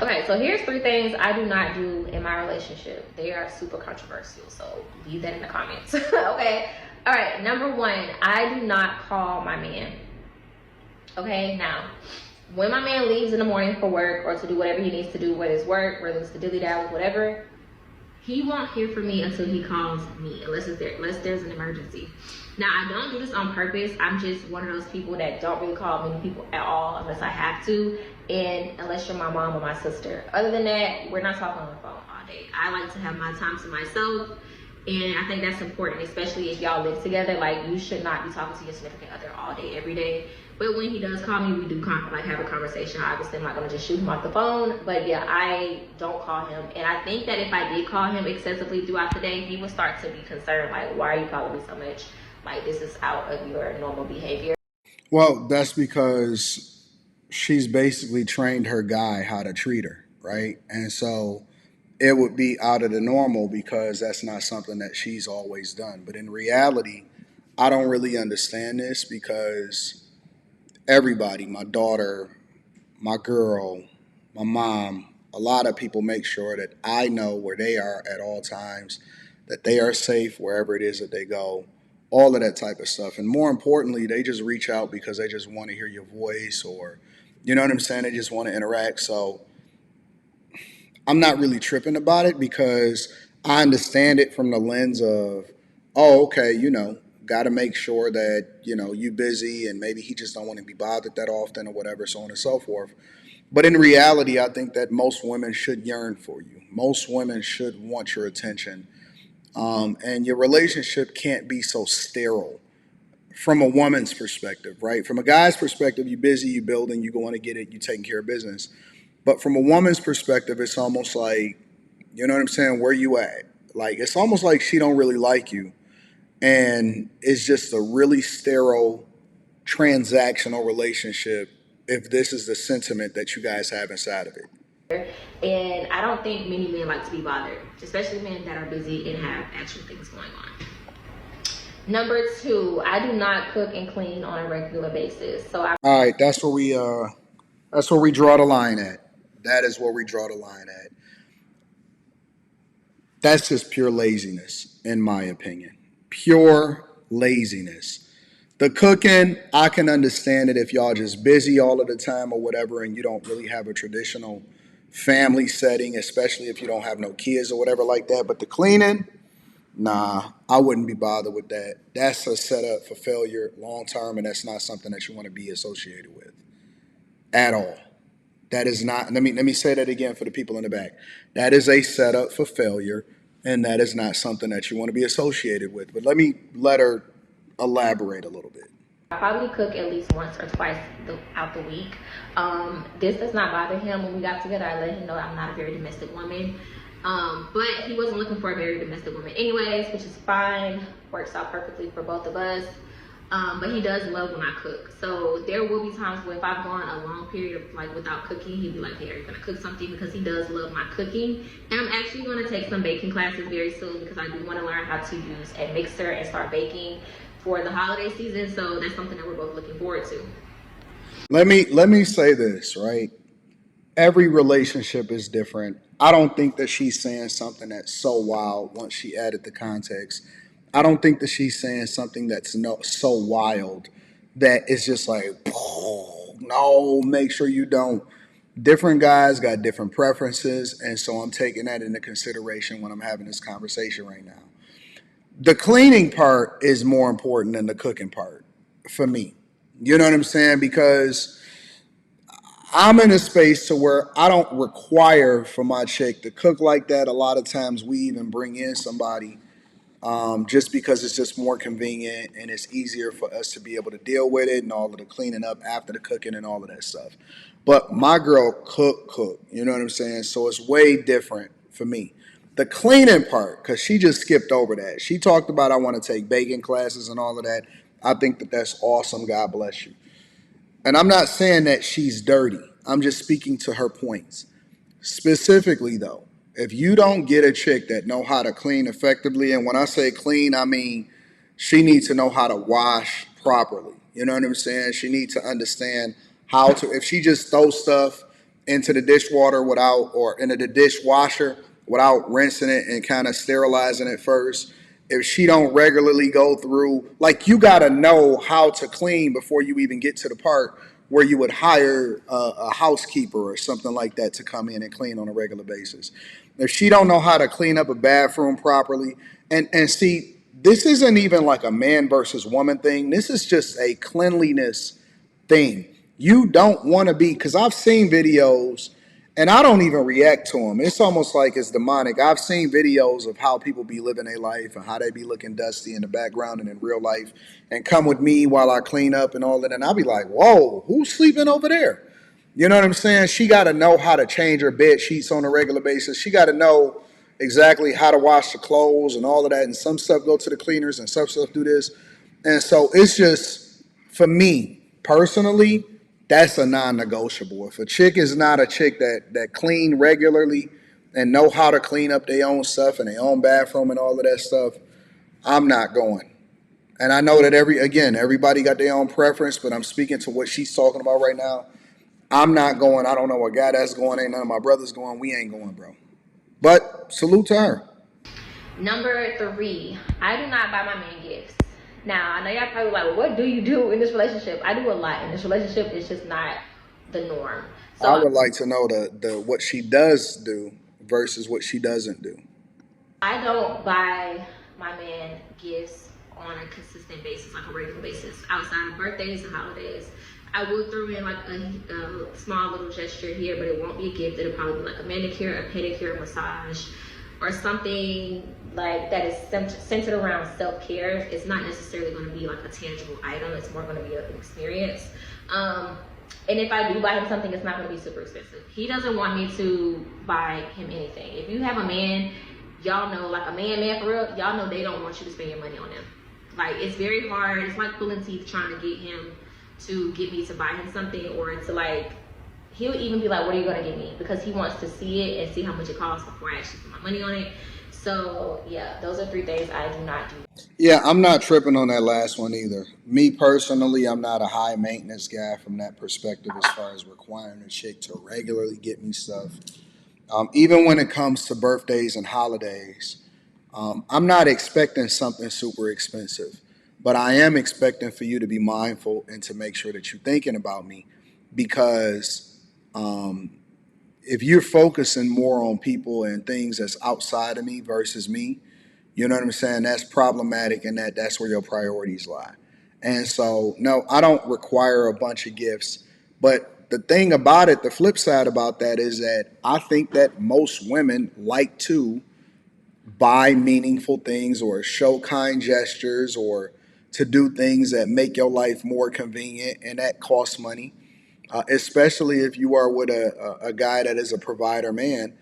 Okay, so here's three things I do not do in my relationship. They are super controversial, so leave that in the comments. Okay. All right. Number one, I do not call my man. Okay. Now, when my man leaves in the morning for work or to do whatever he needs to do, whether it's work, whether it's to dilly dally, whatever, he won't hear from me until he calls me, unless there's an emergency. Now, I don't do this on purpose. I'm just one of those people that don't really call many people at all unless I have to, and unless you're my mom or my sister. Other than that, we're not talking on the phone all day. I like to have my time to myself, and I think that's important, especially if y'all live together. Like, you should not be talking to your significant other all day, every day. But when he does call me, we do like have a conversation. Obviously, I'm not gonna just shoot him off the phone. But yeah, I don't call him, and I think that if I did call him excessively throughout the day, he would start to be concerned. Like, why are you calling me so much? Like, this is out of your normal behavior. Well, that's because she's basically trained her guy how to treat her, right? And so it would be out of the normal because that's not something that she's always done. But in reality, I don't really understand this because everybody, my daughter, my girl, my mom, a lot of people make sure that I know where they are at all times, that they are safe wherever it is that they go, all of that type of stuff. And more importantly, they just reach out because they just want to hear your voice or, you know what I'm saying? They just want to interact. So I'm not really tripping about it because I understand it from the lens of, oh, okay, got to make sure that, you busy and maybe he just don't want to be bothered that often or whatever, so on and so forth. But in reality, I think that most women should yearn for you. Most women should want your attention. And your relationship can't be so sterile from a woman's perspective, right? From a guy's perspective, you busy, you building, you going to get it, you taking care of business. But from a woman's perspective, it's almost like, you know what I'm saying, where you at? Like, it's almost like she don't really like you. And it's just a really sterile transactional relationship if this is the sentiment that you guys have inside of it. And I don't think many men like to be bothered, especially men that are busy and have actual things going on. Number two, I do not cook and clean on a regular basis. So I All right, that's where we draw the line at. That is where we draw the line at. That's just pure laziness, in my opinion. Pure laziness. The cooking, I can understand it if y'all just busy all of the time or whatever, and you don't really have a traditional family setting, especially if you don't have no kids or whatever like that. But the cleaning, nah, I wouldn't be bothered with that. That's a setup for failure long term, and that's not something that you want to be associated with at all. That is not. Let me say that again for the people in the back. That is a setup for failure, and that is not something that you want to be associated with. But let her elaborate a little bit. probably cook at least once or twice out the week. This does not bother him. When we got together, I let him know I'm not a very domestic woman. But he wasn't looking for a very domestic woman anyways, which is fine. Works out perfectly for both of us. But he does love when I cook. So there will be times where if I've gone a long period of like without cooking, he'd be like, hey, are you gonna cook something? Because he does love my cooking. And I'm actually gonna take some baking classes very soon because I do want to learn how to use a mixer and start baking for the holiday season. So that's something that we're both looking forward to. Let me say this, right? Every relationship is different. I don't think that she's saying something that's so wild once she added the context. I don't think that she's saying something that's so wild that it's just like, no, make sure you don't. Different guys got different preferences, and so I'm taking that into consideration when I'm having this conversation right now. The cleaning part is more important than the cooking part for me. You know what I'm saying? Because I'm in a space to where I don't require for my chick to cook like that. A lot of times we even bring in somebody just because it's just more convenient and it's easier for us to be able to deal with it and all of the cleaning up after the cooking and all of that stuff. But my girl cook, you know what I'm saying? So it's way different for me. The cleaning part, because she just skipped over that. She talked about I want to take baking classes and all of that. I think that that's awesome. God bless you. And I'm not saying that she's dirty. I'm just speaking to her points. Specifically though, if you don't get a chick that know how to clean effectively, and when I say clean, I mean she needs to know how to wash properly. You know what I'm saying? She needs to understand how to, if she just throws stuff into the dishwater without, or into the dishwasher without rinsing it and kind of sterilizing it first, if she don't regularly go through, like, you got to know how to clean before you even get to the part where you would hire a housekeeper or something like that to come in and clean on a regular basis. If she don't know how to clean up a bathroom properly, and see, this isn't even like a man versus woman thing. This is just a cleanliness thing. You don't want to be, because I've seen videos and I don't even react to them. It's almost like it's demonic. I've seen videos of how people be living their life and how they be looking dusty in the background and in real life, and come with me while I clean up and all that. And I'll be like, whoa, who's sleeping over there? You know what I'm saying? She got to know how to change her bed sheets on a regular basis. She got to know exactly how to wash the clothes and all of that. And some stuff go to the cleaners and some stuff do this. And so it's just, for me personally, that's a non-negotiable. If a chick is not a chick that clean regularly and know how to clean up their own stuff and their own bathroom and all of that stuff, I'm not going. And I know that everybody got their own preference, but I'm speaking to what she's talking about right now. I'm not going. I don't know a guy that's going. Ain't none of my brothers going. We ain't going, bro. But salute to her. Number 3, I do not buy my man gifts. Now, I know y'all probably like, well, what do you do in this relationship? I do a lot in this relationship. It's just not the norm. So I would like to know the what she does do versus what she doesn't do. I don't buy my man gifts on a consistent basis, like a regular basis, outside of birthdays and holidays. I will throw in like a small little gesture here, but it won't be a gift. It'll probably be like a manicure, a pedicure, a massage, or something like that is centered around self-care. It's not necessarily going to be like a tangible item. It's more going to be an experience. And if I do buy him something, it's not going to be super expensive. He doesn't want me to buy him anything. If you have a man, y'all know, like a man for real, y'all know they don't want you to spend your money on them. Like, it's very hard. It's like pulling teeth trying to get him to get me to buy him something, or to like, he'll even be like, what are you going to get me? Because he wants to see it and see how much it costs before I actually put my money on it. So yeah, those are 3 things I do not do. Yeah, I'm not tripping on that last one either. Me personally, I'm not a high maintenance guy from that perspective as far as requiring a chick to regularly get me stuff. Even when it comes to birthdays and holidays, I'm not expecting something super expensive, but I am expecting for you to be mindful and to make sure that you're thinking about me, because if you're focusing more on people and things that's outside of me versus me, you know what I'm saying? That's problematic, and that's where your priorities lie. And so, no, I don't require a bunch of gifts. But the thing about it, the flip side about that is that I think that most women like to buy meaningful things or show kind gestures or to do things that make your life more convenient, and that costs money. Especially if you are with a guy that is a provider man.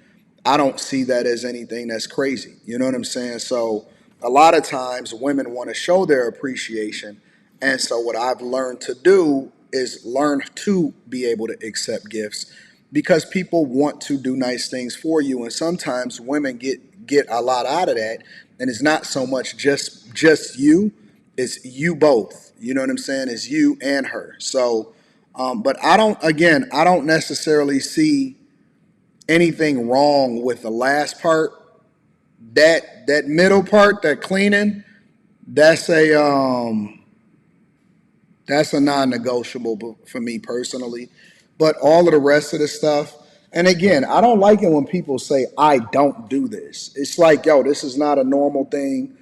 I don't see that as anything that's crazy. You know what I'm saying? So a lot of times women want to show their appreciation. And so what I've learned to do is learn to be able to accept gifts, because people want to do nice things for you. And sometimes women get a lot out of that. And it's not so much just you, it's you both. You know what I'm saying? It's you and her. So but I don't necessarily see anything wrong with the last part. That middle part, that cleaning, that's a non-negotiable for me personally. But all of the rest of the stuff, and again, I don't like it when people say I don't do this. It's like, yo, this is not a normal thing.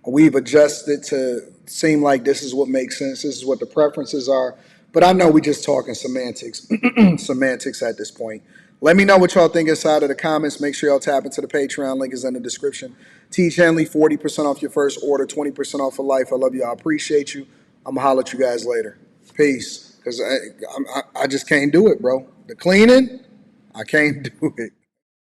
We've adjusted to seem like this is what makes sense. This is what the preferences are. But I know we're just talking semantics, semantics at this point. Let me know what y'all think inside of the comments. Make sure y'all tap into the Patreon. Link is in the description. Teach Henley, 40% off your first order, 20% off for life. I love you. I appreciate you. I'm going to holler at you guys later. Peace. Because I just can't do it, bro. The cleaning, I can't do it.